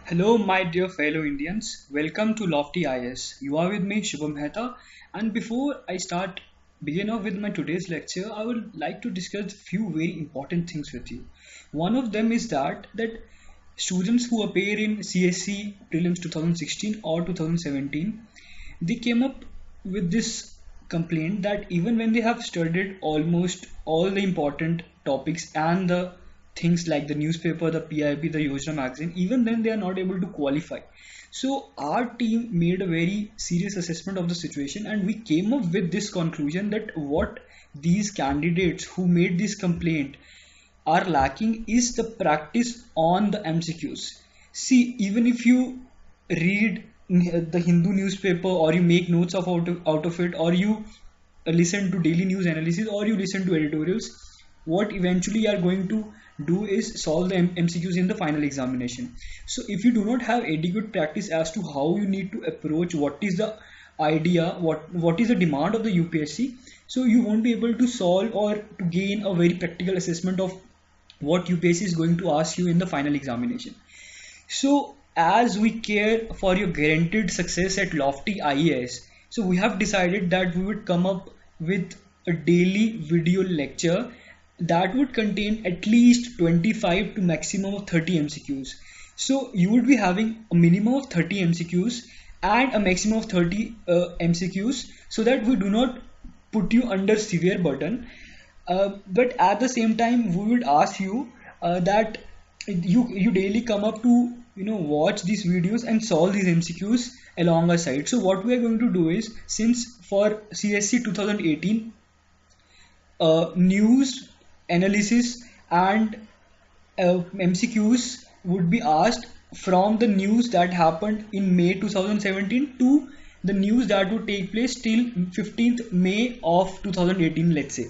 Hello, my dear fellow Indians. Welcome to Lofty IAS. You are with me, Shubham Mehta. And before I begin off with my today's lecture, I would like to discuss a few very important things with you. One of them is that students who appear in CSE prelims 2016 or 2017, they came up with this complaint that even when they have studied almost all the important topics and the things like the newspaper, the PIB, the Yojana magazine, even then they are not able to qualify. So our team made a very serious assessment of the situation and we came up with this conclusion that what these candidates who made this complaint are lacking is the practice on the MCQs. See, even if you read the Hindu newspaper or you make notes of out of it or you listen to daily news analysis or you listen to editorials, what eventually you are going to do is solve the MCQs in the final examination. So if you do not have adequate practice as to how you need to approach what is the idea, what is the demand of the UPSC, so you won't be able to solve or to gain a very practical assessment of what UPSC is going to ask you in the final examination. So as we care for your guaranteed success at Lofty IAS, so we have decided that we would come up with a daily video lecture that would contain at least 25 to maximum of 30 MCQs. So you would be having a minimum of 30 MCQs and a maximum of 30 MCQs so that we do not put you under severe burden. But at the same time, we would ask you that you daily come up to watch these videos and solve these MCQs along our side. So what we are going to do is, since for CSE 2018 news analysis and MCQs would be asked from the news that happened in May 2017 to the news that would take place till 15th May of 2018, let's say.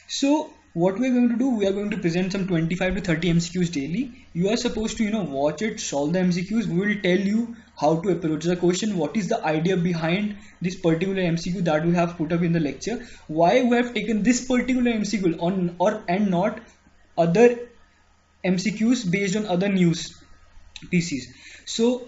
So what we are going to do, we are going to present some 25 to 30 MCQs daily. You are supposed to watch it, solve the MCQs. We will tell you how to approach the question, what is the idea behind this particular MCQ that we have put up in the lecture, why we have taken this particular MCQ on and not other MCQs based on other news pieces. So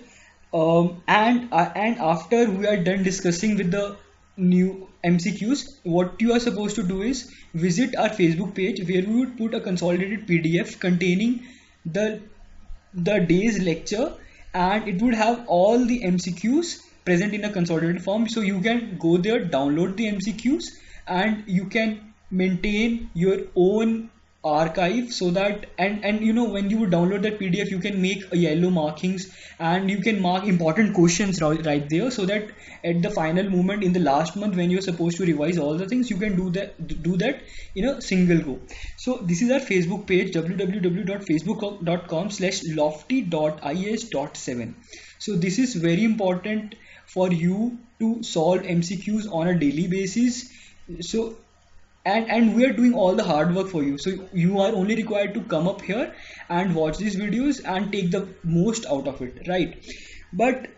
and after we are done discussing with the new MCQs, what you are supposed to do is visit our Facebook page where we would put a consolidated PDF containing the day's lecture, and it would have all the MCQs present in a consolidated form. So you can go there, download the MCQs, and you can maintain your own archive so that and when you would download that PDF, you can make a yellow markings and you can mark important questions right there, so that at the final moment in the last month when you're supposed to revise all the things, you can do that in a single go. So this is our Facebook page, www.facebook.com/lofty.is.7. so this is very important for you to solve MCQs on a daily basis. So and we are doing all the hard work for you, so you are only required to come up here and watch these videos and take the most out of it, right? But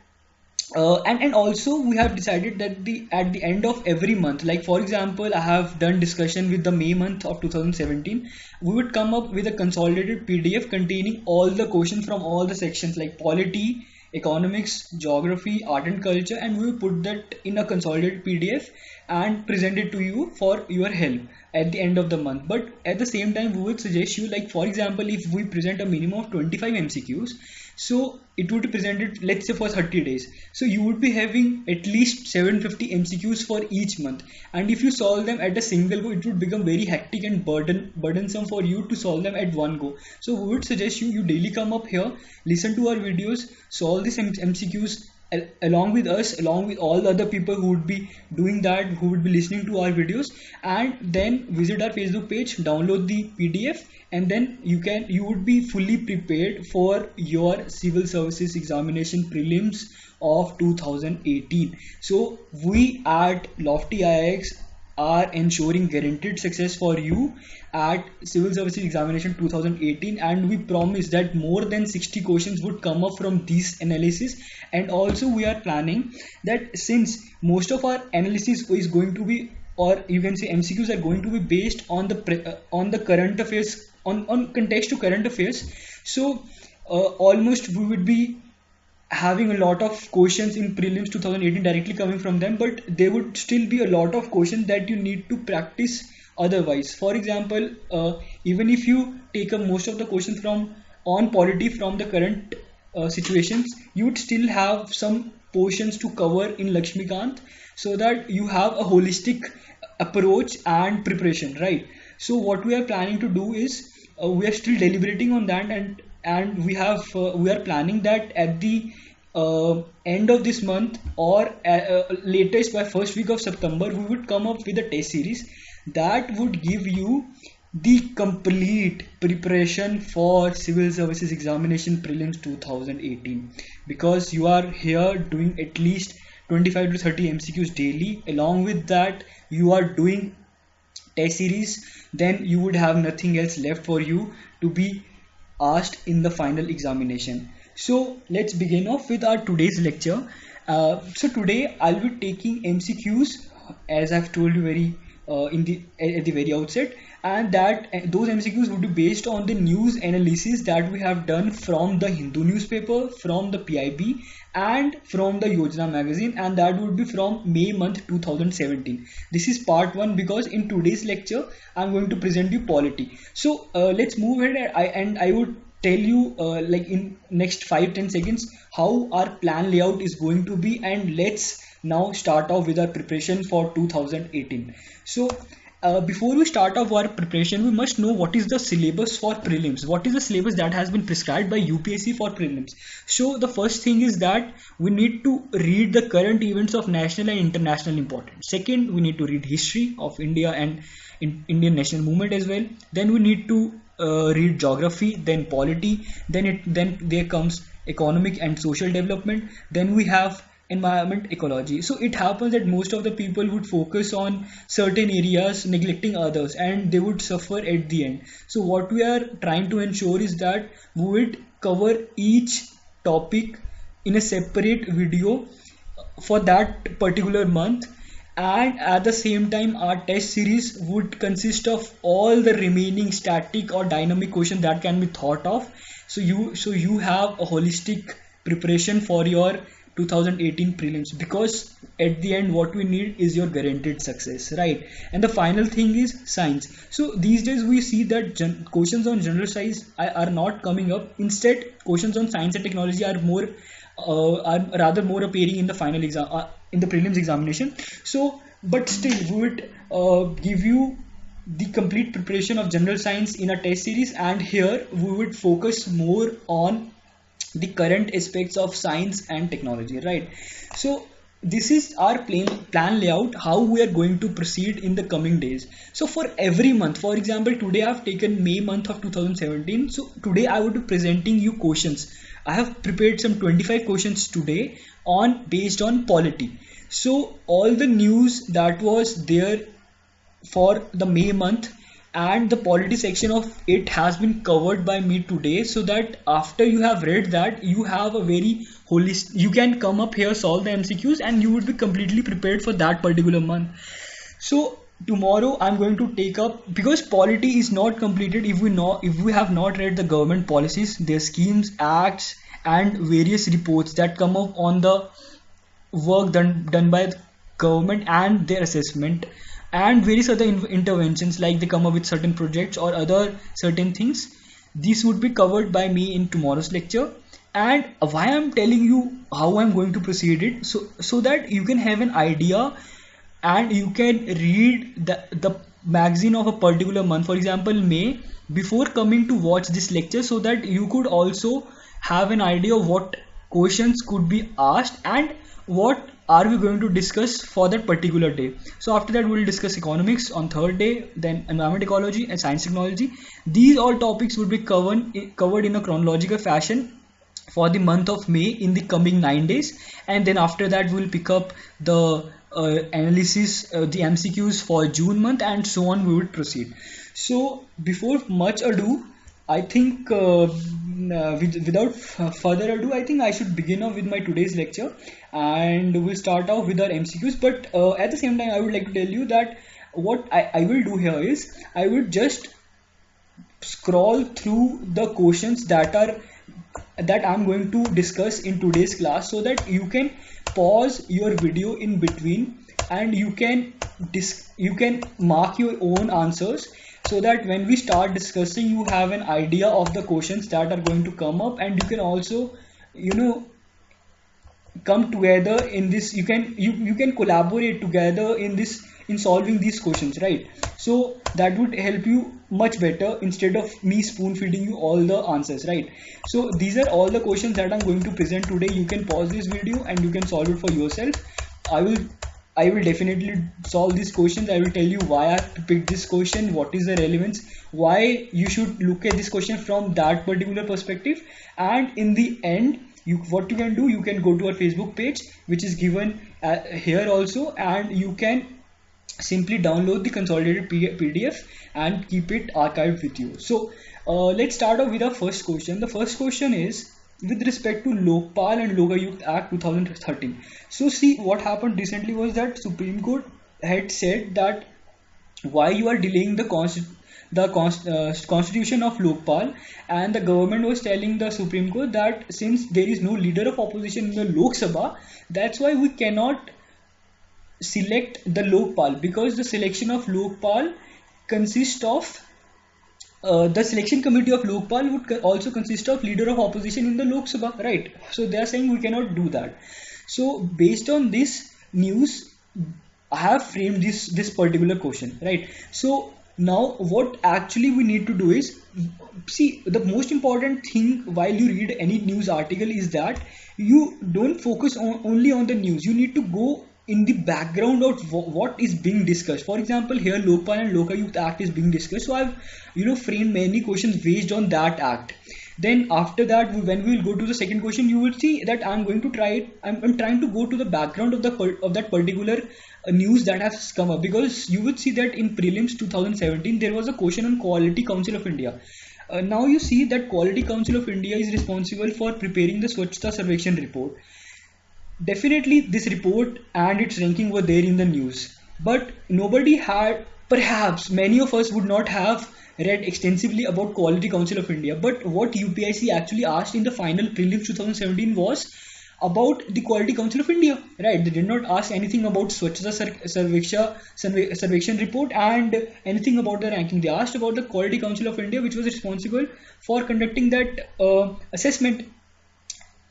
and also we have decided that at the end of every month, like for example, I have done discussion with the May month of 2017, we would come up with a consolidated PDF containing all the questions from all the sections like polity, economics, geography, art and culture, and we will put that in a consolidated PDF and present it to you for your help at the end of the month. But at the same time, we would suggest you, like for example, if we present a minimum of 25 MCQs, so it would be presented, let's say, for 30 days, so you would be having at least 750 MCQs for each month, and if you solve them at a single go, it would become very hectic and burdensome for you to solve them at one go. So we would suggest you daily come up here, listen to our videos, solve these MCQs along with us, along with all the other people who would be doing that, who would be listening to our videos, and then visit our Facebook page, download the PDF, and then you would be fully prepared for your civil services examination prelims of 2018. So we at Lofty IAS are ensuring guaranteed success for you at civil services examination 2018, and we promise that more than 60 questions would come up from this analysis. And also we are planning that since most of our analysis is going to be, or you can say MCQs are going to be based on the current affairs, on context to current affairs, so almost we would be having a lot of questions in prelims 2018 directly coming from them, but there would still be a lot of questions that you need to practice otherwise. For example, even if you take up most of the questions from on polity from the current situations, you would still have some portions to cover in Lakshmikant, so that you have a holistic approach and preparation, right? So what we are planning to do is, we are still deliberating on that, and we are planning that at the end of this month, or latest by first week of September, we would come up with a test series that would give you the complete preparation for civil services examination prelims 2018, because you are here doing at least 25 to 30 MCQs daily. Along with that, you are doing test series. Then you would have nothing else left for you to be asked in the final examination. So let's begin off with our today's lecture. So today I'll be taking MCQs, as I've told you very at the very outset, and that those MCQs would be based on the news analysis that we have done from the Hindu newspaper, from the PIB, and from the Yojana magazine, and that would be from May month 2017. This is part 1, because in today's lecture I'm going to present you polity. So let's move ahead, and I would tell you like in next 5-10 seconds how our plan layout is going to be, and let's now start off with our preparation for 2018. So before we start off our preparation, we must know what is the syllabus for prelims. What is the syllabus that has been prescribed by UPSC for prelims? So the first thing is that we need to read the current events of national and international importance. Second, we need to read history of India and Indian national movement as well. Then we need to read geography, then polity, then there comes economic and social development, then we have environment ecology. So it happens that most of the people would focus on certain areas, neglecting others, and they would suffer at the end. So what we are trying to ensure is that we would cover each topic in a separate video for that particular month, and at the same time our test series would consist of all the remaining static or dynamic questions that can be thought of. So you have a holistic preparation for your 2018 prelims, because at the end what we need is your guaranteed success, right? And the final thing is science. So these days we see that questions on general science are not coming up. Instead, questions on science and technology are rather more appearing in the final exam, in the prelims examination. So but still we would give you the complete preparation of general science in a test series, and here we would focus more on the current aspects of science and technology, right? So this is our plan layout, how we are going to proceed in the coming days. So for every month, for example, today I have taken May month of 2017. So today I would be presenting you questions. I have prepared some 25 questions today based on polity. So all the news that was there for the May month and the polity section of it has been covered by me today, so that after you have read that, you have a very holistic, you can come up here, solve the MCQs, and you would be completely prepared for that particular month. So tomorrow I'm going to take up, because polity is not completed if we have not read the government policies, their schemes, acts, and various reports that come up on the work done by the government and their assessment, and various other interventions, like they come up with certain projects or other certain things. This would be covered by me in tomorrow's lecture. And why I'm telling you how I'm going to proceed it, so that you can have an idea and you can read the magazine of a particular month, for example May, before coming to watch this lecture, so that you could also have an idea of what questions could be asked and what are we going to discuss for that particular day. So after that we'll discuss economics on third day, then environment ecology and science technology. These all topics would be covered in a chronological fashion for the month of May in the coming 9 days, and then after that we'll pick up the analysis, the MCQs for June month, and so on we would proceed. So before much ado, I think without further ado, I think I should begin off with my today's lecture, and we'll start off with our MCQs. But at the same time, I would like to tell you that what I will do here is I will just scroll through the questions that are that I'm going to discuss in today's class, so that you can pause your video in between and you can mark your own answers, so that when we start discussing you have an idea of the questions that are going to come up, and you can also come together in this. You can collaborate together in this, in solving these questions, right? So that would help you much better instead of me spoon feeding you all the answers, right? So these are all the questions that I'm going to present today. You can pause this video and you can solve it for yourself. I will definitely solve these questions. I will tell you why I have to pick this question, what is the relevance, why you should look at this question from that particular perspective, and in the end, what you can do, you can go to our Facebook page, which is given here also, and you can simply download the consolidated PDF and keep it archived with you. So let's start off with our first question. The first question is with respect to Lokpal and Lokayukt Act 2013. So see, what happened recently was that Supreme Court had said that why you are delaying the constitution of Lokpal, and the government was telling the Supreme Court that since there is no leader of opposition in the Lok Sabha, that's why we cannot select the Lokpal, because the selection of Lokpal consists of the selection committee of Lokpal would also consist of leader of opposition in the Lok Sabha, right? So they are saying we cannot do that. So based on this news, I have framed this particular question, right? So now what actually we need to do is, see, the most important thing while you read any news article is that you don't focus only on the news. You need to go in the background of what is being discussed. For example, here Lokpal and Lokayukt Act is being discussed, so I've framed many questions based on that act. Then after that, when we will go to the second question, you will see that I'm going to try it. I'm trying to go to the background of that particular news that has come up, because you would see that in prelims 2017 there was a question on Quality Council of India. Now you see that Quality Council of India is responsible for preparing the Swachhta Sarvekshan report. Definitely this report and its ranking were there in the news, but nobody had, perhaps many of us would not have read extensively about Quality Council of India. But what UPSC actually asked in the final prelims 2017 was about the Quality Council of India, right? They did not ask anything about Swachhta Sarvekshan report and anything about the ranking. They asked about the Quality Council of India, which was responsible for conducting that assessment.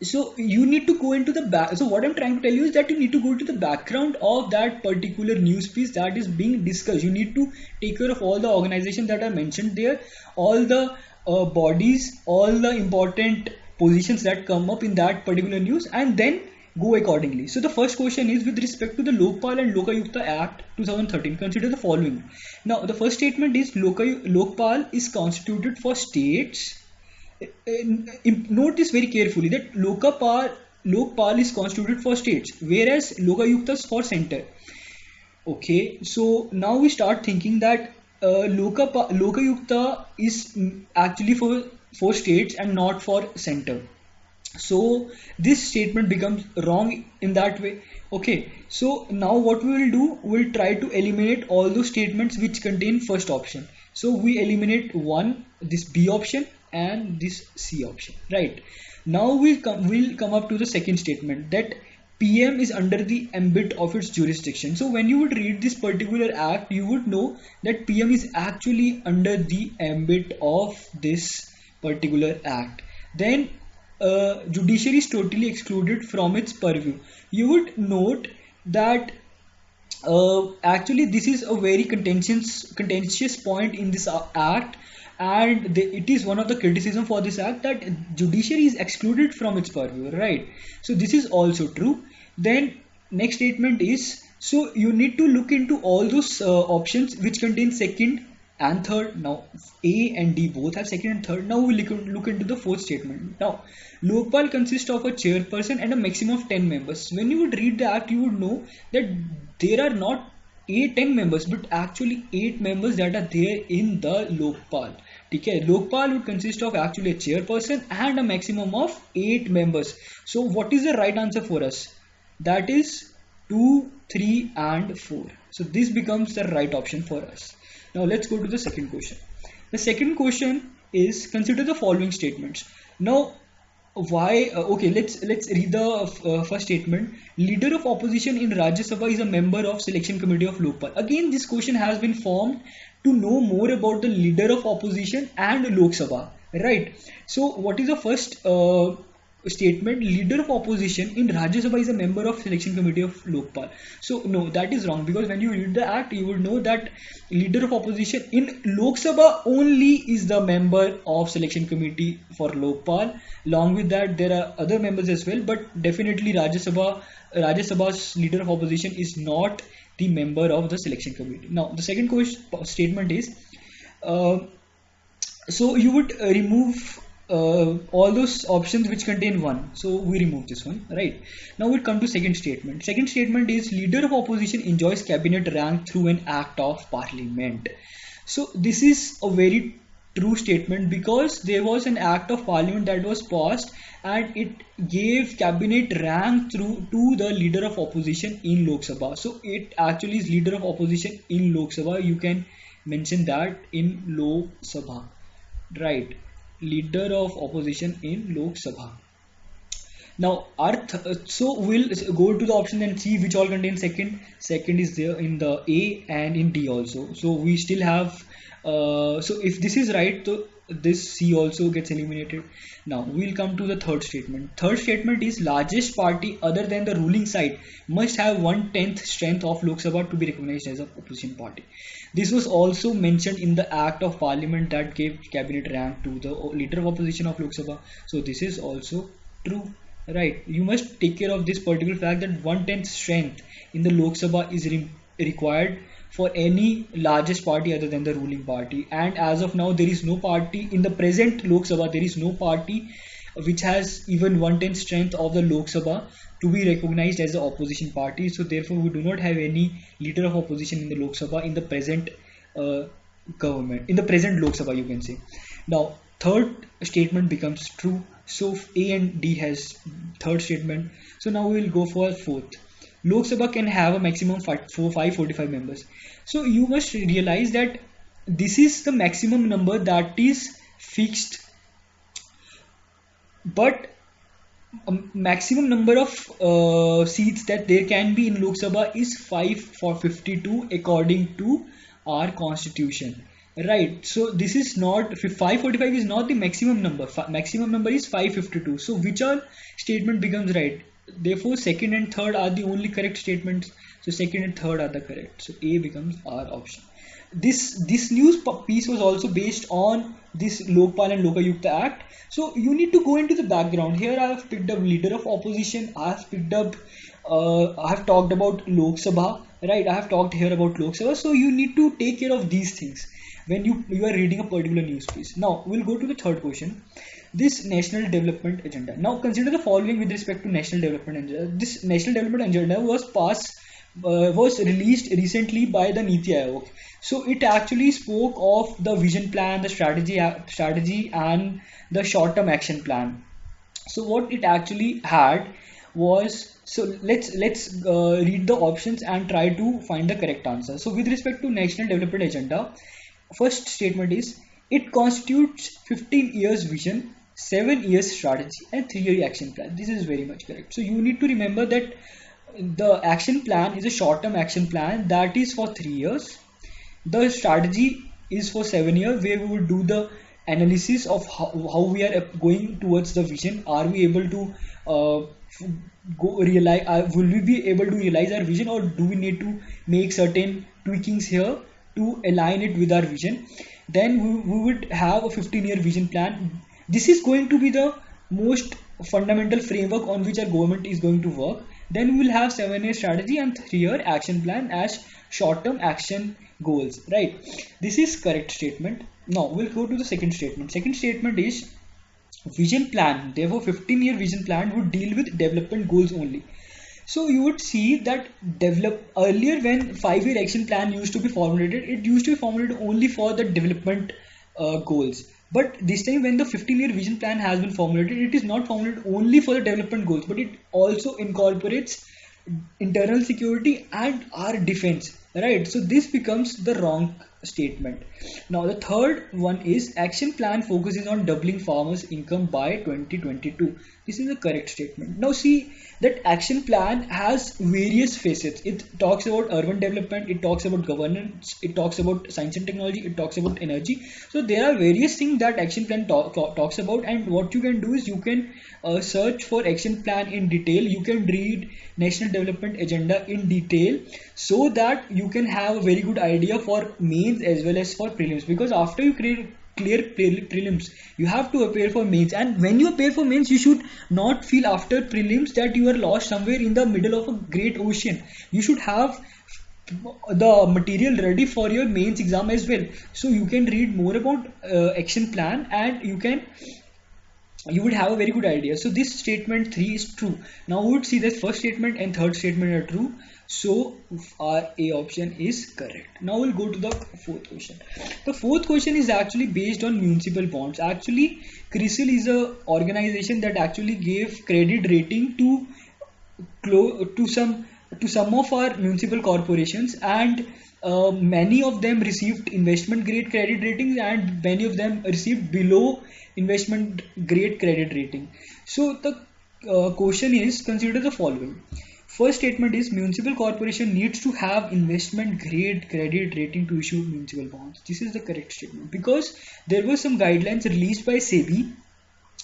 So you need to go into the back. So what I'm trying to tell you is that you need to go to the background of that particular news piece that is being discussed. You need to take care of all the organizations that are mentioned there, all the bodies, all the important positions that come up in that particular news, and then go accordingly. So the first question is with respect to the Lokpal and Lokayukta Act 2013. Consider the following. Now the first statement is Lokpal is constituted for states. Note this very carefully, that Lokpal is constituted for states, whereas Lokayukta is for center. Okay, so now we start thinking that Lokayukta is actually for states and not for center. So this statement becomes wrong in that way. Okay, so now what we will do, we'll try to eliminate all those statements which contain first option. So we eliminate this B option and this C option, right? Now we'll come up to the second statement, that PM is under the ambit of its jurisdiction. So when you would read this particular act, you would know that PM is actually under the ambit of this particular act. Then judiciary is totally excluded from its purview. You would note that actually this is a very contentious point in this act, and it is one of the criticism for this act that judiciary is excluded from its purview, right? So this is also true. Then next statement is, so you need to look into all those options which contain second and third. Now A and D both have second and third. Now we look into the fourth statement. Now Lokpal consists of a chairperson and a maximum of 10 members. When you would read the act, you would know that there are not 10 members, but actually 8 members that are there in the Lokpal. Okay, Lokpal would consist of actually a chairperson and a maximum of 8 members. So what is the right answer for us? That is 2, 3 and 4. So this becomes the right option for us. Now let's go to the second question. The second question is, consider the following statements. Now Why? Okay, let's read the first statement. Leader of opposition in Rajya Sabha is a member of selection committee of Lokpal. Again, this question has been formed to know more about the leader of opposition and Lok Sabha, right? So, what is the first statement? Leader of opposition in Rajya Sabha is a member of selection committee of Lokpal. So, no, that is wrong, because when you read the act, you would know that leader of opposition in Lok Sabha only is the member of selection committee for Lokpal. Along with that, there are other members as well, but definitely Rajya Sabha's leader of opposition is not the member of the selection committee. Now, the second statement is, uh, so you would remove all those options which contain one. So we remove this one, right? Now we come to second statement. Second statement is leader of opposition enjoys cabinet rank through an act of parliament. So this is a very true statement, because there was an act of parliament that was passed and it gave cabinet rank through to the leader of opposition in Lok Sabha. So it actually is leader of opposition in Lok Sabha. You can mention that in Lok Sabha, right? Leader of opposition in Lok Sabha. Now, so we'll go to the option and see which all contain second. Second is there in the A and in D also. So we still have, so if this is right, so this C also gets eliminated. Now we'll come to the third statement. Third statement is largest party other than the ruling side must have 1/10 strength of Lok Sabha to be recognized as an opposition party. This was also mentioned in the Act of Parliament that gave cabinet rank to the leader of opposition of Lok Sabha. So this is also true. Right, you must take care of this particular fact that 1/10 strength in the Lok Sabha is required for any largest party other than the ruling party. And as of now, there is no party in the present Lok Sabha. There is no party which has even 1/10 strength of the Lok Sabha to be recognized as the opposition party. So therefore, we do not have any leader of opposition in the Lok Sabha in the present uh, government, in the present Lok Sabha, you can say. Now, third statement becomes true. So A and D has third statement. So now we will go for fourth. Lok Sabha can have a maximum 545 members. So you must realize that this is the maximum number that is fixed, but maximum number of seats that there can be in Lok Sabha is 552 according to our constitution. Right, so this is not 545 is not the maximum number. Maximum number is 552. So which all statement becomes right? Therefore, second and third are the only correct statements. So second and third are the correct. So A becomes our option. This news piece was also based on this Lokpal and Lokayukta Act. So you need to go into the background. Here I have picked up leader of opposition. I have picked up. I have talked about Lok Sabha. Right, I have talked here about Lok Sabha. So you need to take care of these things when you are reading a particular news piece. Now we'll go to the third question. This national development agenda. Now consider the following with respect to national development agenda. This national development agenda was released recently by the Niti Aayog. So it actually spoke of the vision plan, the strategy and the short-term action plan. So what it actually had was, so let's read the options and try to find the correct answer. So with respect to national development agenda, first statement is it constitutes 15 years vision, 7 years strategy and 3-year action plan. This is very much correct. So you need to remember that the action plan is a short-term action plan that is for 3 years. The strategy is for 7 years, where we will do the analysis of how we are going towards the vision. Are we able to will we be able to realize our vision, or do we need to make certain tweakings here to align it with our vision? Then we would have a 15-year vision plan. This is going to be the most fundamental framework on which our government is going to work. Then we will have 7-year strategy and 3-year action plan as short-term action goals, right? This is correct statement. Now we'll go to the second statement. Second statement is vision plan. Therefore 15-year vision plan would deal with development goals only. So you would see that earlier when 5-year action plan used to be formulated, it used to be formulated only for the development goals. But this time when the 15-year vision plan has been formulated, it is not formulated only for the development goals, but it also incorporates internal security and our defense, right? So this becomes the wrong statement. Now the third one is action plan focuses on doubling farmers' income by 2022. This is the correct statement. Now see that action plan has various facets. It talks about urban development, it talks about governance, it talks about science and technology, it talks about energy. So there are various things that action plan talks about, and what you can do is you can search for action plan in detail. You can read national development agenda in detail, so that you can have a very good idea for mains as well as for prelims, because after you clear prelims you have to appear for mains, and when you appear for mains you should not feel after prelims that you are lost somewhere in the middle of a great ocean. You should have the material ready for your mains exam as well. So you can read more about action plan, and you would have a very good idea. So this statement 3 is true. Now we would see that first statement and third statement are true, so our A option is correct. Now we'll go to the fourth question. The fourth question is actually based on municipal bonds. Actually CRISIL is a organization that actually gave credit rating to some of our municipal corporations, and many of them received investment grade credit ratings and many of them received below investment grade credit rating. So the question is, consider the following. First statement is municipal corporation needs to have investment grade credit rating to issue municipal bonds. This is the correct statement, because there were some guidelines released by SEBI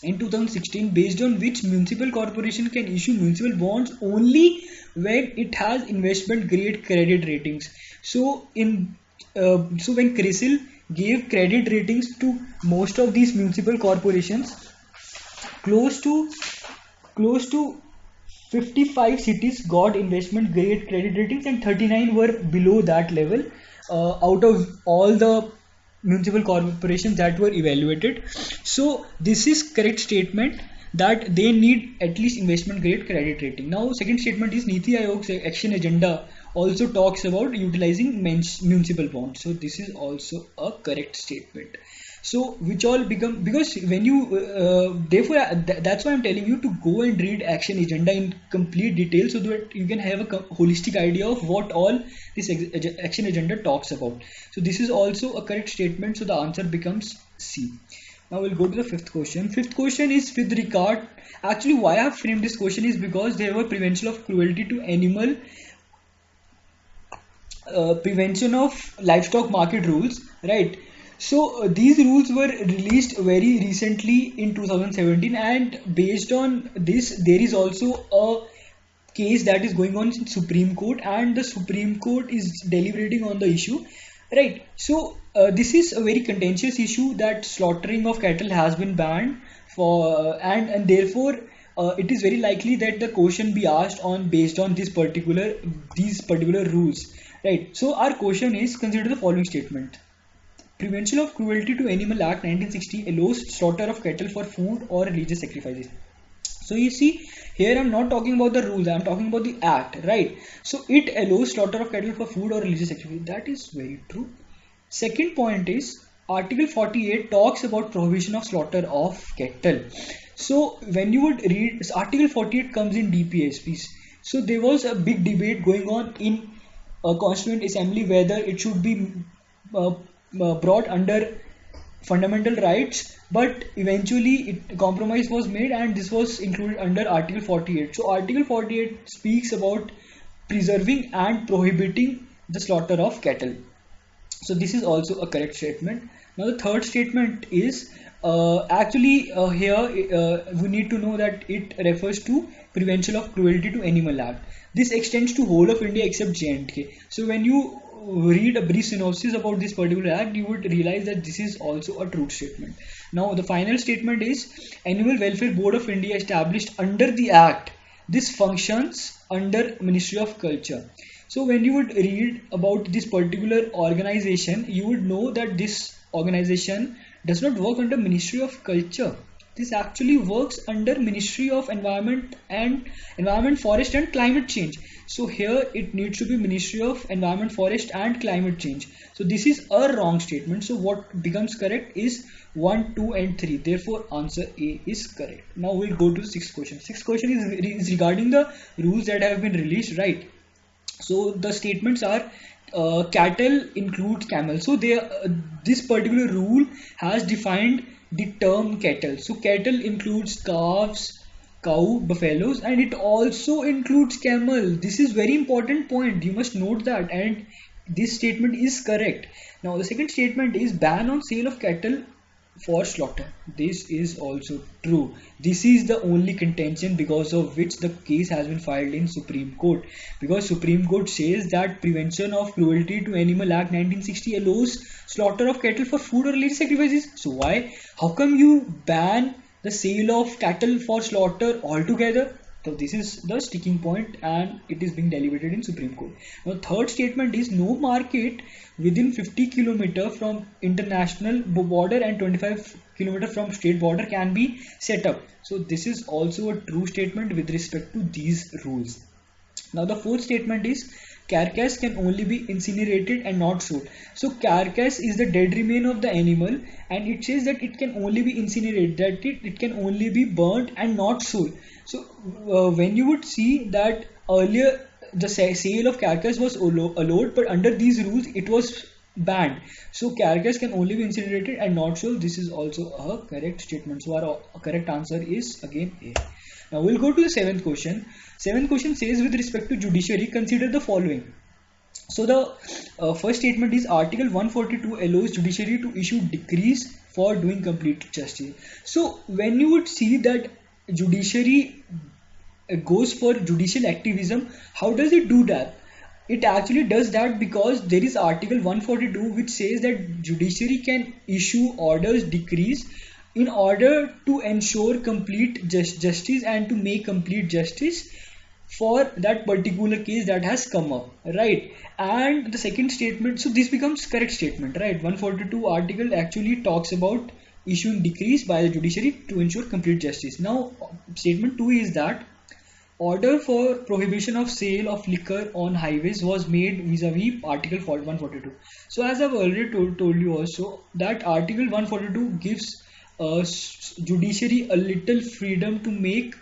in 2016 based on which municipal corporation can issue municipal bonds only when it has investment grade credit ratings. So when CRISIL gave credit ratings to most of these municipal corporations, close to 55 cities got investment grade credit ratings and 39 were below that level out of all the municipal corporations that were evaluated. So this is correct statement that they need at least investment grade credit rating. Now second statement is Niti Aayog's action agenda also talks about utilizing municipal bonds. So this is also a correct statement. So which all become, because when you therefore that's why I'm telling you to go and read action agenda in complete detail, so that you can have a holistic idea of what all this action agenda talks about. So this is also a correct statement, so the answer becomes C. Now we'll go to the fifth question. Fifth question is with regard, actually why I have framed this question is because there were prevention of cruelty to animal, prevention of livestock market rules, right? So these rules were released very recently in 2017, and based on this there is also a case that is going on in Supreme Court, and the Supreme Court is deliberating on the issue, right? So this is a very contentious issue that slaughtering of cattle has been banned for, and therefore it is very likely that the question be asked on based on these particular rules, right? So our question is, consider the following statement. Prevention of Cruelty to Animal Act 1960 allows slaughter of cattle for food or religious sacrifices. So you see, here I'm not talking about the rules, I'm talking about the act, right? So it allows slaughter of cattle for food or religious sacrifice. That is very true. Second point is Article 48 talks about prohibition of slaughter of cattle. So when you would read, Article 48 comes in DPSPs. So there was a big debate going on in a Constituent Assembly whether it should be brought under fundamental rights, but eventually a compromise was made and this was included under Article 48. So Article 48 speaks about preserving and prohibiting the slaughter of cattle. So this is also a correct statement. Now the third statement is here we need to know that it refers to Prevention of Cruelty to Animal Act. This extends to whole of India except J&K. So when you read a brief synopsis about this particular act, you would realize that this is also a true statement. Now the final statement is Animal Welfare Board of India established under the act. This functions under Ministry of Culture. So when you would read about this particular organization, you would know that this organization does not work under Ministry of Culture. This actually works under Ministry of Environment, Forest and Climate Change. So here it needs to be Ministry of Environment, Forest and Climate Change. So this is a wrong statement. So what becomes correct is 1, 2 and 3. Therefore answer A is correct. Now we'll go to the sixth question. Sixth question is regarding the rules that have been released, right? So the statements are cattle includes camel. So this particular rule has defined the term cattle. So cattle includes calves, cow, buffaloes, and it also includes camel. This is very important point. You must note that, and this statement is correct. Now the second statement is ban on sale of cattle for slaughter. This is also true. This is the only contention because of which the case has been filed in Supreme Court, because Supreme Court says that Prevention of Cruelty to Animal Act 1960 allows slaughter of cattle for food or religious sacrifices. So why? How come you ban the sale of cattle for slaughter altogether? So this is the sticking point, and it is being deliberated in Supreme Court. Now third statement is no market within 50 km from international border and 25 km from state border can be set up. So this is also a true statement with respect to these rules. Now the fourth statement is carcass can only be incinerated and not sold. So carcass is the dead remain of the animal, and it says that it can only be incinerated, that it can only be burnt and not sold. So when you would see that earlier the sale of carcass was allowed, but under these rules it was banned. So carcass can only be incinerated and not sold. This is also a correct statement. So our correct answer is again A. Now we'll go to the seventh question. Seventh question says, with respect to judiciary, consider the following. So the first statement is Article 142 allows judiciary to issue decrees for doing complete justice. So when you would see that judiciary goes for judicial activism, how does it do that? It actually does that because there is Article 142 which says that judiciary can issue orders, decrees in order to ensure complete justice and to make complete justice for that particular case that has come up, right? And the second statement, so this becomes correct statement, right? 142 article actually talks about issuing decrees by the judiciary to ensure complete justice. Now statement 2 is that order for prohibition of sale of liquor on highways was made vis-a-vis article 142. So as I've already told you also that article 142 gives judiciary a little freedom to make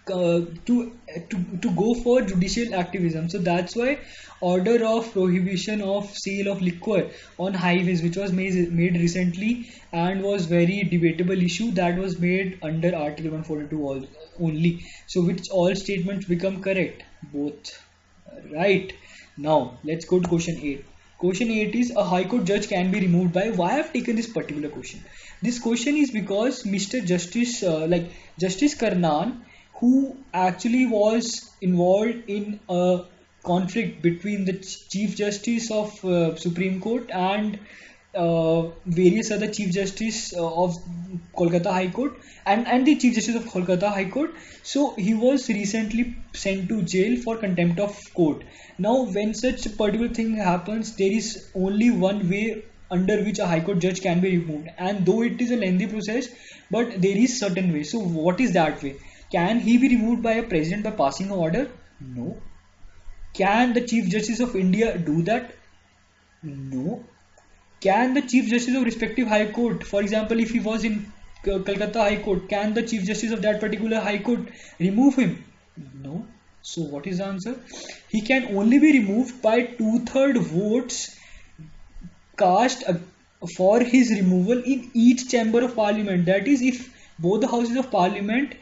to go for judicial activism. So that's why order of prohibition of sale of liquor on highways, which was made recently and was very debatable issue, that was made under article 142 only. So which all statements become correct, both, right? Now let's go to question 8. Question 8 is a high court judge can be removed by. Why I have taken this particular question? This question is because Mr. Justice Justice Karnan, who actually was involved in a conflict between the Chief Justice of Supreme Court and various other Chief Justice of Kolkata High Court and the Chief Justice of Kolkata High Court. So he was recently sent to jail for contempt of court. Now when such a particular thing happens, there is only one way under which a High Court judge can be removed, and though it is a lengthy process, but there is certain way. So what is that way? Can he be removed by a president by passing an order? No. Can the Chief Justice of India do that? No. Can the Chief Justice of respective High Court, for example, if he was in Calcutta High Court, can the Chief Justice of that particular High Court remove him? No. So what is the answer? He can only be removed by 2/3 votes cast for his removal in each chamber of parliament. That is, if both the houses of parliament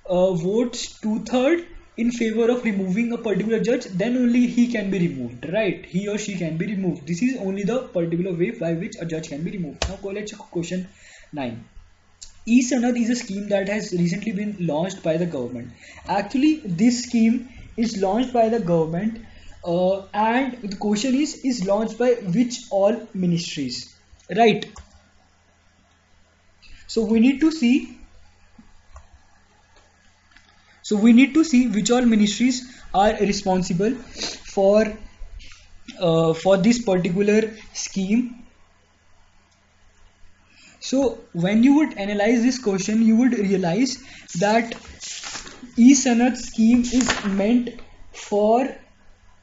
votes 2/3 in favor of removing a particular judge, then only he can be removed, right? He or she can be removed. This is only the particular way by which a judge can be removed. Now let's check question 9. E-Sanad is a scheme that has recently been launched by the government. Actually, this scheme is launched by the government, and the question is launched by which all ministries, right? So we need to see. So we need to see which all ministries are responsible for this particular scheme. So when you would analyze this question, you would realize that E-Sanad scheme is meant for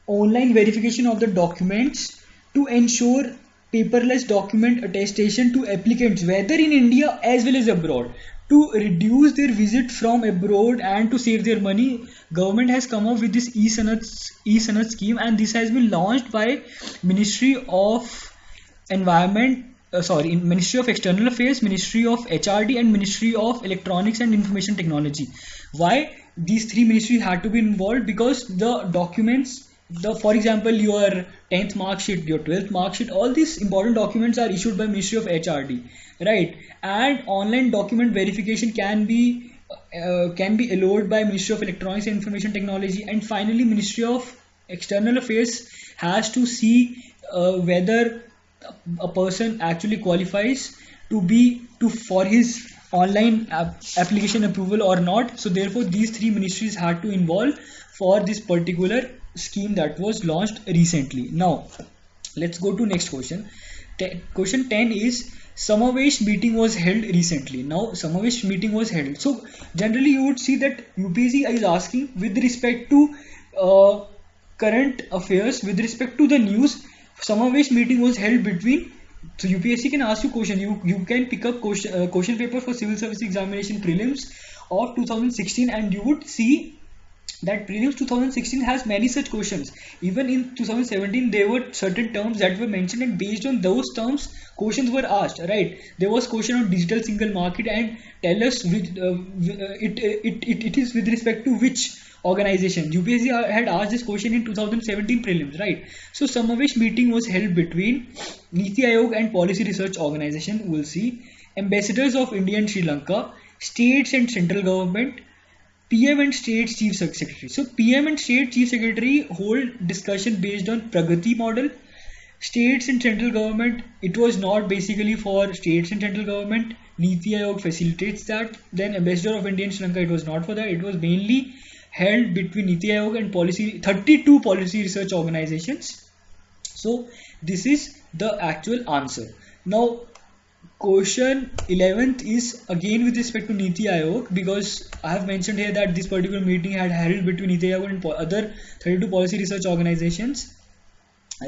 online verification of the documents to ensure paperless document attestation to applicants, whether in India as well as abroad. to reduce their visit from abroad and to save their money, government has come up with this e-Sanat scheme, and this has been launched by Ministry of Environment, in Ministry of External Affairs, Ministry of HRD, and Ministry of Electronics and Information Technology. Why these three ministries had to be involved? Because the documents, for example, your 10th mark sheet, your 12th mark sheet, all these important documents are issued by Ministry of HRD, right? And online document verification can be allowed by Ministry of Electronics and Information Technology. And finally, Ministry of External Affairs has to see whether a person actually qualifies for his online application approval or not. So therefore these three ministries had to involve for this particular scheme that was launched recently. Now let's go to next question. Question 10 is, Samavesh meeting was held recently. Now Samavesh meeting was held. So generally you would see that UPSC is asking with respect to current affairs, with respect to the news, Samavesh meeting was held between. So UPSC can ask you question. You can pick up question paper for civil service examination prelims of 2016, and you would see that prelims 2016 has many such questions. Even in 2017 there were certain terms that were mentioned, and based on those terms questions were asked, right? There was question on digital single market, and tell us which it is with respect to which organization. UPSC had asked this question in 2017 prelims, right? So Samavesh meeting was held between Niti Aayog and Policy Research Organization. We'll see ambassadors of India and Sri Lanka, states and central government, PM and state chief secretary. So PM and state chief secretary hold discussion based on Pragati model. States and central government, it was not basically for states and central government. Niti Aayog facilitates that. Then ambassador of India and Sri Lanka, it was not for that. It was mainly held between Niti Aayog and 32 policy research organizations. So this is the actual answer. Now question 11th is again with respect to Niti Aayog, because I have mentioned here that this particular meeting had held between Niti Aayog and other 32 policy research organizations,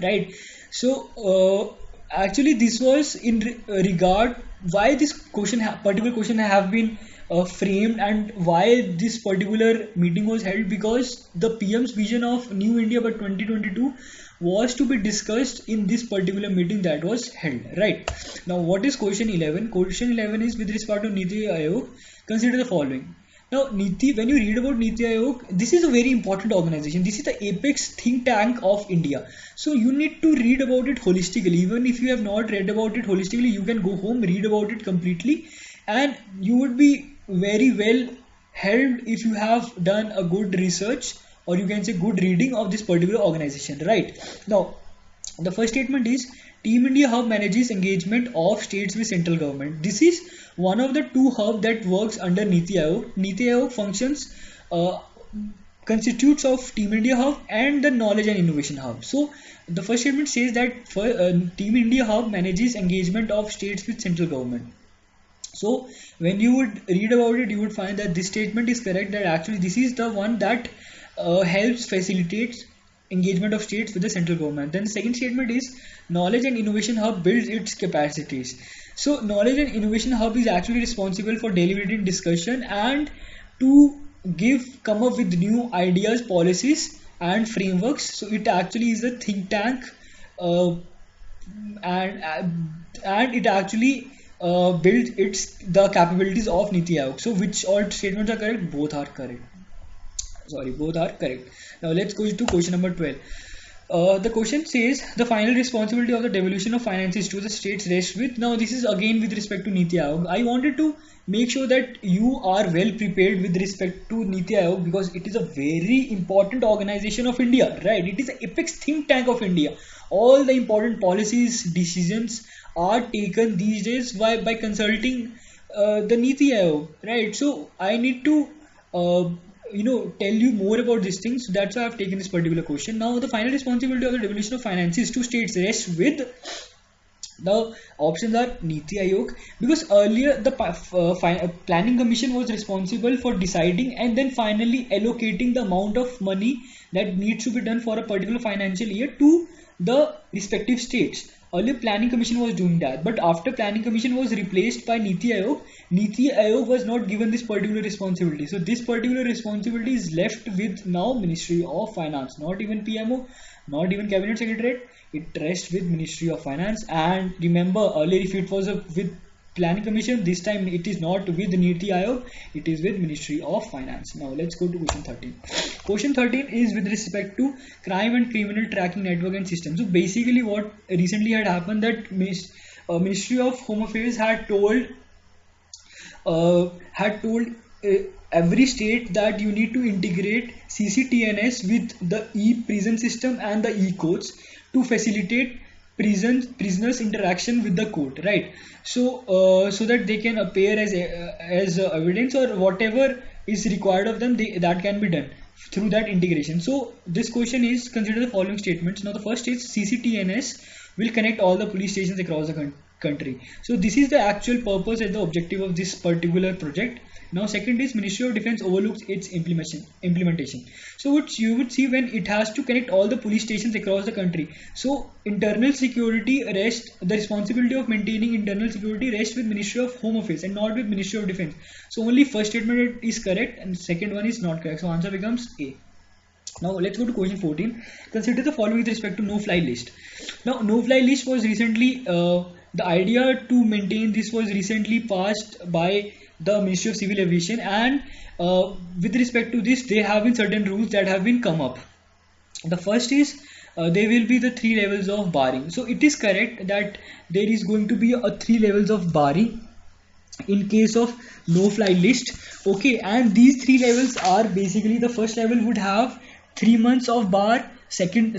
right? So actually this was in regard why this particular question have been framed, and why this particular meeting was held, because the PM's vision of New India by 2022 was to be discussed in this particular meeting that was held, right? Now what is question 11? Question 11 is with respect to Niti Aayog. Consider the following. Now when you read about Niti Aayog, this is a very important organization. This is the apex think tank of India. So you need to read about it holistically. Even if you have not read about it holistically, you can go home, read about it completely, and you would be very well helped if you have done a good research, or you can say good reading of this particular organization, right? Now the first statement is, Team India Hub manages engagement of states with central government. This is one of the two hubs that works under Niti Aayog. Niti Aayog functions constitutes of Team India Hub and the Knowledge and Innovation Hub. So the first statement says that Team India Hub manages engagement of states with central government. So when you would read about it, you would find that this statement is correct, that actually this is the one that helps facilitates engagement of states with the central government. Then the second statement is, Knowledge and Innovation Hub builds its capacities. So Knowledge and Innovation Hub is actually responsible for deliberating discussion and to come up with new ideas, policies and frameworks. So it actually is a think tank, and it actually builds the capabilities of Niti Aayog. So which all statements are correct? Both are correct. Both are correct. Now let's go to question number 12. The question says, the final responsibility of the devolution of finances to the states rests with. Now this is again with respect to Niti Aayog. I wanted to make sure that you are well prepared with respect to Niti Aayog, because it is a very important organization of India, right? It is an apex think tank of India. All the important policies, decisions are taken these days by consulting the Niti Aayog, right? So I need to tell you more about these things. So that's why I've taken this particular question. Now the final responsibility of the devolution of finances to states rests with. The options are Niti Aayog, because earlier the planning commission was responsible for deciding and then finally allocating the amount of money that needs to be done for a particular financial year to the respective states. Earlier Planning Commission was doing that, but after Planning Commission was replaced by Niti Aayog was not given this particular responsibility. So this particular responsibility is left with now Ministry of Finance, not even PMO, not even Cabinet Secretariat. It rests with Ministry of Finance. And remember, earlier if it was with Planning Commission, this time it is not with Niti Aayog, it is with Ministry of Finance. Now let's go to question 13. Question 13 is with respect to crime and criminal tracking network and system. So basically what recently had happened, that Ministry of Home Affairs had told every state that you need to integrate CCTNS with the e-prison system and the e-courts to facilitate prisoners interaction with the court, right? So that they can appear as evidence or whatever is required of them, that can be done through that integration. So this question is, consider the following statements. Now the first is CCTNS will connect all the police stations across the country. So this is the actual purpose and the objective of this particular project. Now second is Ministry of Defense overlooks its implementation. So what you would see, when it has to connect all the police stations across the country, so internal security rests, the responsibility of maintaining internal security rests with Ministry of Home Affairs and not with Ministry of Defense. So only first statement is correct and second one is not correct. So answer becomes A. Now let's go to question 14. Consider the following with respect to no-fly list. Now no-fly list was recently, the idea to maintain this was recently passed by the Ministry of Civil Aviation, and with respect to this there have been certain rules that have been come up. The first is there will be the 3 levels of barring. So it is correct that there is going to be a 3 levels of barring in case of no-fly list. Okay, and these 3 levels are basically, the first level would have 3 months of bar, second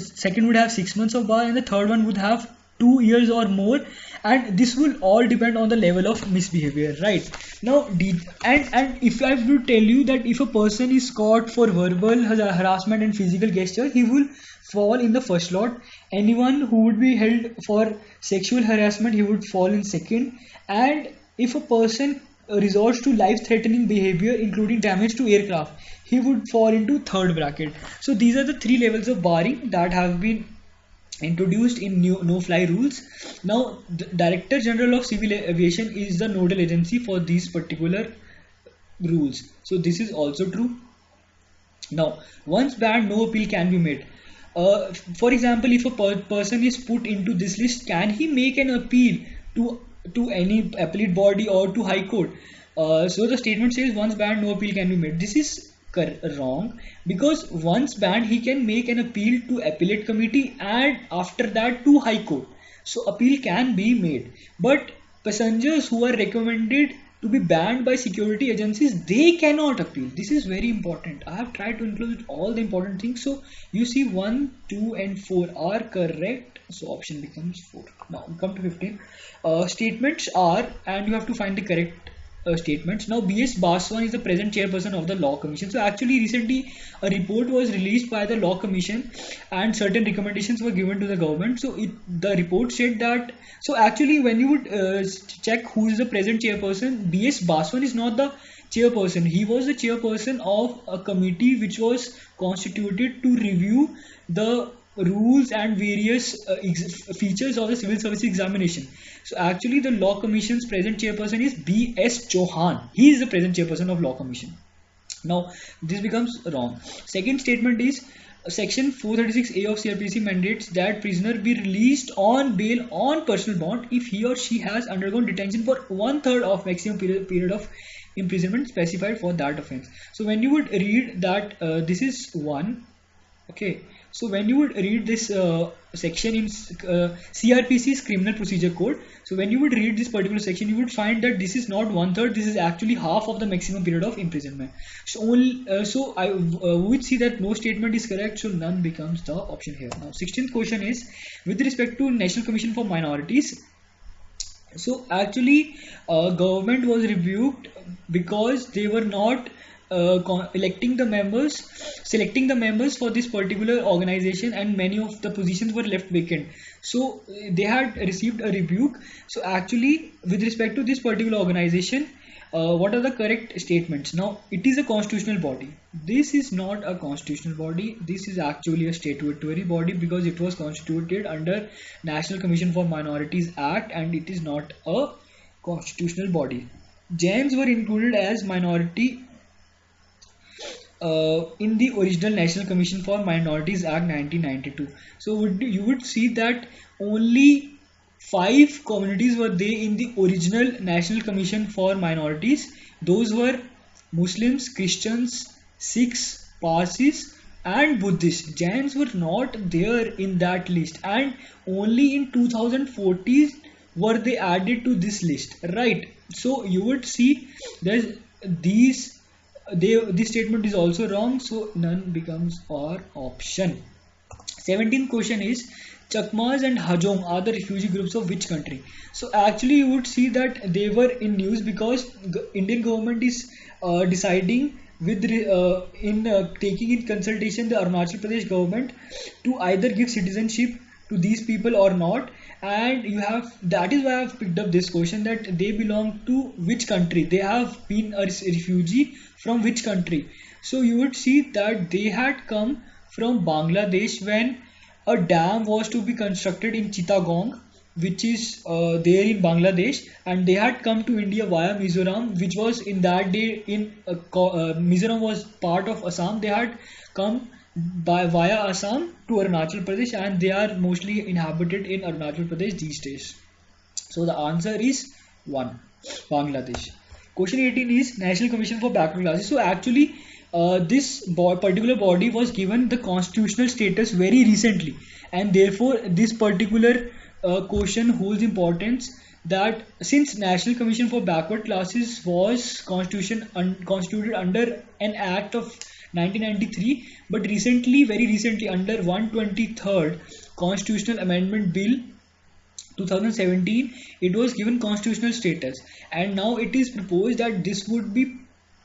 would have 6 months of bar, and the third one would have 2 years or more, and this will all depend on the level of misbehavior, right? Now and if I would tell you that if a person is caught for verbal harassment and physical gesture, he will fall in the first lot. Anyone who would be held for sexual harassment, he would fall in second. And if a person resorts to life-threatening behavior including damage to aircraft, he would fall into third bracket. So these are the 3 levels of barring that have been introduced in new no-fly rules. Now the Director General of Civil Aviation is the nodal agency for these particular rules. So this is also true. Now once banned, no appeal can be made. For example, if a person is put into this list, can he make an appeal to any appellate body or to High Court? So the statement says once banned, no appeal can be made. This is wrong, because once banned he can make an appeal to appellate committee and after that to High Court. So appeal can be made, but passengers who are recommended to be banned by security agencies, they cannot appeal. This is very important. I have tried to include all the important things. So you see 1, 2 and 4 are correct, so option becomes 4. Now we come to 15. Statements are, and you have to find the correct statements. Now B.S. Baswan is the present chairperson of the Law Commission. So actually recently a report was released by the Law Commission and certain recommendations were given to the government. So the report said that, so actually when you would check who is the present chairperson, B.S. Baswan is not the chairperson. He was the chairperson of a committee which was constituted to review the rules and various features of the civil service examination. So actually the Law Commission's present chairperson is B.S. Chauhan. He is the present chairperson of Law Commission. Now this becomes wrong. Second statement is section 436A of CRPC mandates that prisoner be released on bail on personal bond if he or she has undergone detention for 1/3 of maximum period of imprisonment specified for that offence. So when you would read that this is 1, okay, so when you would read this section in CRPC's Criminal Procedure Code, so when you would read this particular section, you would find that this is not 1/3, this is actually half of the maximum period of imprisonment. So I would see that no statement is correct, so none becomes the option here. Now 16th question is with respect to National Commission for Minorities. So actually government was rebuked because they were not selecting the members for this particular organization, and many of the positions were left vacant. So they had received a rebuke. So actually with respect to this particular organization, what are the correct statements? Now, it is a constitutional body. This is not a constitutional body. This is actually a statutory body because it was constituted under National Commission for Minorities Act, and it is not a constitutional body. Jains were included as minority in the original National Commission for Minorities Act 1992. So you would see that only five communities were there in the original National Commission for Minorities. Those were Muslims, Christians, Sikhs, Parsis, and Buddhists. Jains were not there in that list, and only in 2014 were they added to this list, right? So you would see there's these this statement is also wrong, so none becomes our option. 17th question is Chakmas and Hajong are the refugee groups of which country? So actually you would see that they were in news because Indian government is deciding with taking in consultation the Arunachal Pradesh government to either give citizenship to these people or not. And you have, that is why I have picked up this question, that they belong to which country, they have been a refugee from which country. So you would see that they had come from Bangladesh when a dam was to be constructed in Chittagong, which is there in Bangladesh, and they had come to India via Mizoram, which was in that day in Mizoram was part of Assam. They had come by via Assam to Arunachal Pradesh, and they are mostly inhabited in Arunachal Pradesh these days. So the answer is 1, Bangladesh. Question 18 is National Commission for Backward Classes. So actually this particular body was given the constitutional status very recently, and therefore this particular question holds importance, that since National Commission for Backward Classes was constituted under an act of 1993, but recently, very recently, under 123rd Constitutional Amendment Bill 2017, it was given constitutional status, and now it is proposed that this would be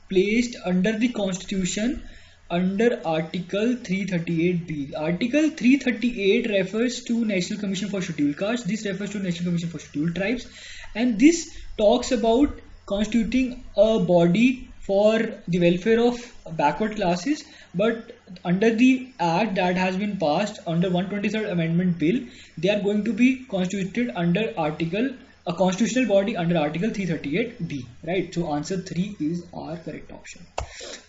placed under the Constitution under Article 338B. Article 338 refers to National Commission for Scheduled Castes. This refers to National Commission for Scheduled Tribes, and this talks about constituting a body for the welfare of backward classes. But under the act that has been passed under 123rd Amendment Bill, they are going to be constituted under a constitutional body under Article 338B, right? So answer 3 is our correct option.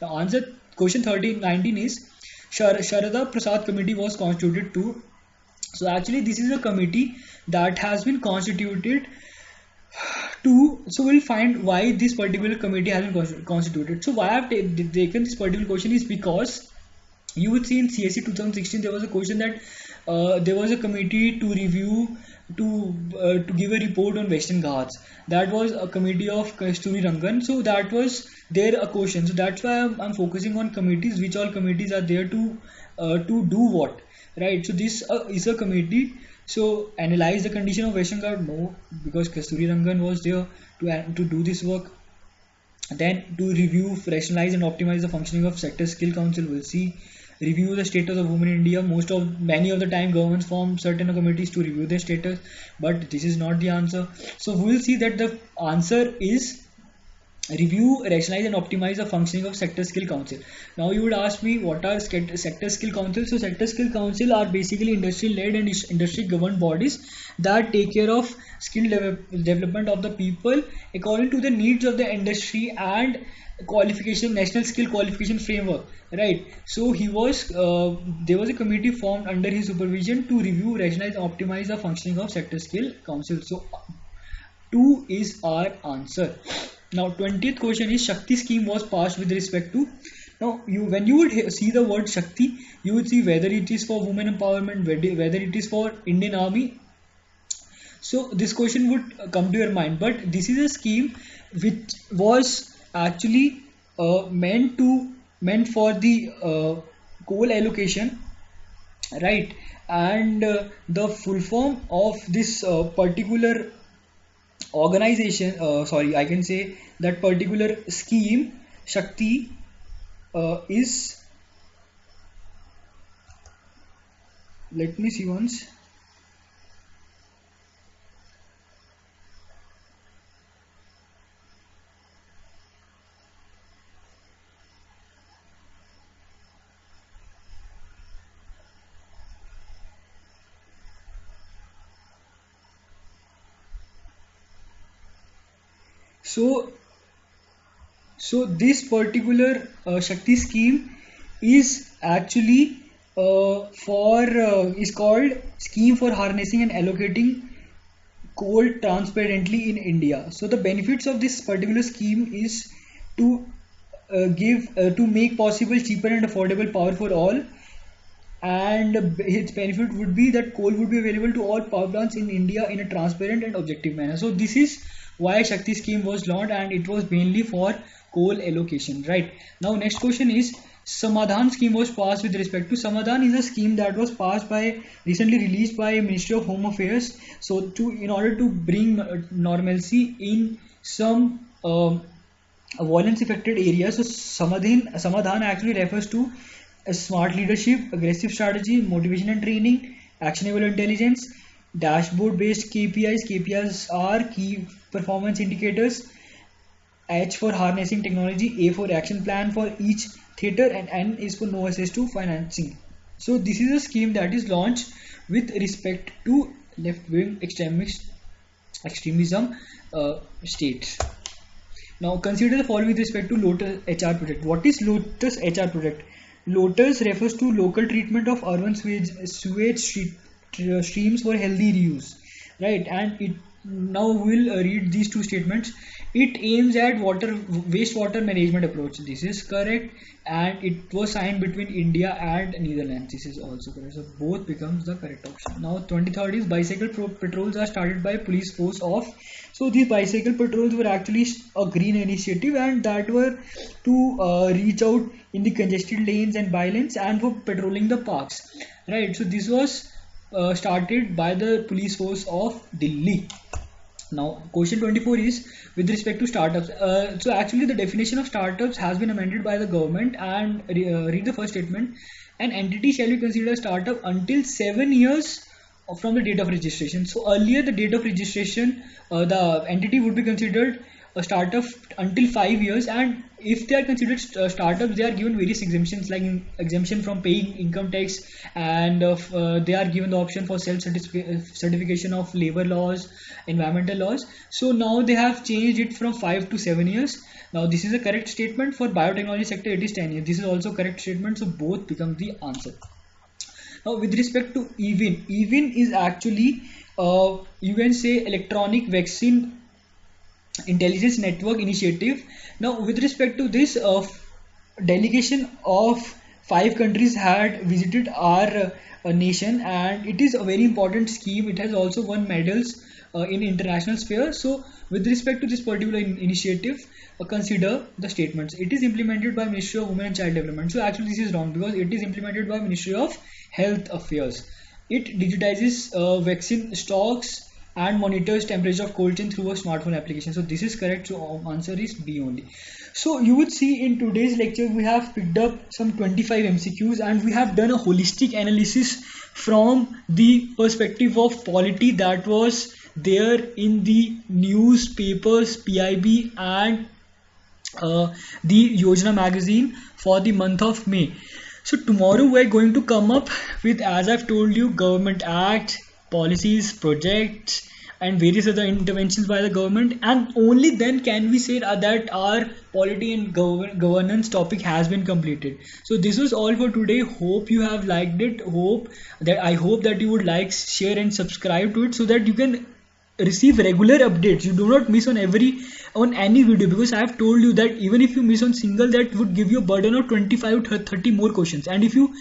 The answer, question 19 is Sharada Prasad Committee was constituted to. So actually this is a committee that has been constituted to, so we'll find why this particular committee has been constituted. So why I've taken this particular question is because you would see in CSE 2016 there was a question that there was a committee to review, to give a report on Western Ghats. That was a committee of Kasturi Rangan. So that was there a question. So that's why I'm focusing on committees, which all committees are there to do what, right? So this is a committee. So analyze the condition of Western Ghats, no, because Kasturi Rangan was there to do this work. Then to review, rationalize and optimize the functioning of Sector Skill Council, we'll see. Review the status of women in India. Many of the time governments form certain committees to review their status, but this is not the answer. So we'll see that the answer is review, rationalize and optimize the functioning of Sector Skill Council. Now you would ask me, what are Sector Skill Council? So Sector Skill Council are basically industry led and industry governed bodies that take care of skill development of the people according to the needs of the industry and qualification, national skill qualification framework, right? So there was a committee formed under his supervision to review, rationalize and optimize the functioning of Sector Skill Council. So 2 is our answer. Now 20th question is Shakti Scheme was passed with respect to. Now when you would see the word Shakti, you would see whether it is for women empowerment, whether it is for Indian Army. So this question would come to your mind, but this is a scheme which was actually meant for the coal allocation, right? And the full form of this particular organization, I can say that particular scheme Shakti is, let me see once. So this particular Shakti scheme is actually is called Scheme for Harnessing and Allocating Coal Transparently in India. So the benefits of this particular scheme is to to make possible cheaper and affordable power for all, and its benefit would be that coal would be available to all power plants in India in a transparent and objective manner. So this is why Shakti scheme was launched, and it was mainly for coal allocation. Right now, next question is Samadhan scheme was passed with respect to. Samadhan is a scheme that was passed by recently released by Ministry of Home Affairs. So in order to bring normalcy in some violence affected areas. So Samadhan actually refers to a smart leadership, aggressive strategy, motivation and training, actionable intelligence, dashboard based KPIs. KPIs are key performance indicators. H for harnessing technology, A for action plan for each theatre, and N is for no access to financing. So this is a scheme that is launched with respect to left-wing extremism states. Now consider the following with respect to Lotus HR project. What is Lotus HR project? Lotus refers to local treatment of urban sewage streams for healthy reuse, right? And it now we'll read these two statements. It aims at wastewater management approach. This is correct, and it was signed between India and Netherlands. This is also correct. So both becomes the correct option. Now 23rd is bicycle patrols are started by police force of. So these bicycle patrols were actually a green initiative, and that were to reach out in the congested lanes and bylanes and for patrolling the parks. Right. So this was started by the police force of Delhi. Now question 24 is with respect to startups. So actually the definition of startups has been amended by the government, and read the first statement. An entity shall be considered a startup until 7 years from the date of registration. So earlier the date of registration, the entity would be considered a startup until 5 years, and if they are considered startups, they are given various exemptions like exemption from paying income tax, and they are given the option for self-certification of labor laws, environmental laws. So now they have changed it from 5 to 7 years. Now this is a correct statement. For biotechnology sector it is 10 years. This is also correct statement, so both become the answer. Now with respect to EVIN is actually you can say electronic vaccine intelligence network initiative. Now with respect to this, delegation of 5 countries had visited our nation, and it is a very important scheme. It has also won medals in international sphere. So with respect to this particular initiative, consider the statements. It is implemented by Ministry of Women and Child Development. So actually this is wrong, because it is implemented by Ministry of Health Affairs. It digitizes vaccine stocks and monitors temperature of cold chain through a smartphone application. So this is correct. So answer is B only. So you would see in today's lecture we have picked up some 25 MCQs, and we have done a holistic analysis from the perspective of polity that was there in the newspapers, PIB, and the Yojana magazine for the month of May. So tomorrow we are going to come up with, as I've told you, government acts, policies, projects, and various other interventions by the government, and only then can we say that our polity and governance topic has been completed. So this was all for today. Hope you have liked it. I hope that you would like, share and subscribe to it, so that you can receive regular updates. You do not miss on any video, because I have told you that even if you miss on single, that would give you a burden of 25 to 30 more questions. And if you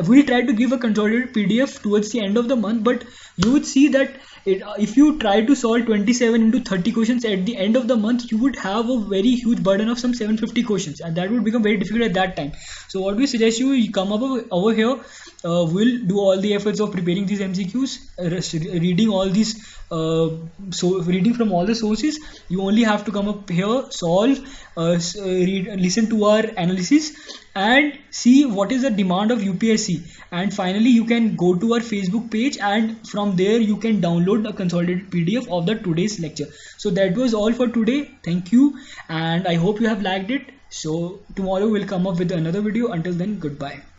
we try to give a consolidated PDF towards the end of the month, but you would see that if you try to solve 27 into 30 questions at the end of the month, you would have a very huge burden of some 750 questions, and that would become very difficult at that time. So what we suggest you come up over here. We'll do all the efforts of preparing these MCQs, reading all these reading from all the sources. You only have to come up here, solve, listen to our analysis, and see what is the demand of UPSC. And finally you can go to our Facebook page, and from there you can download a consolidated PDF of the today's lecture. So that was all for today. Thank you, and I hope you have liked it. So tomorrow we'll come up with another video. Until then, goodbye.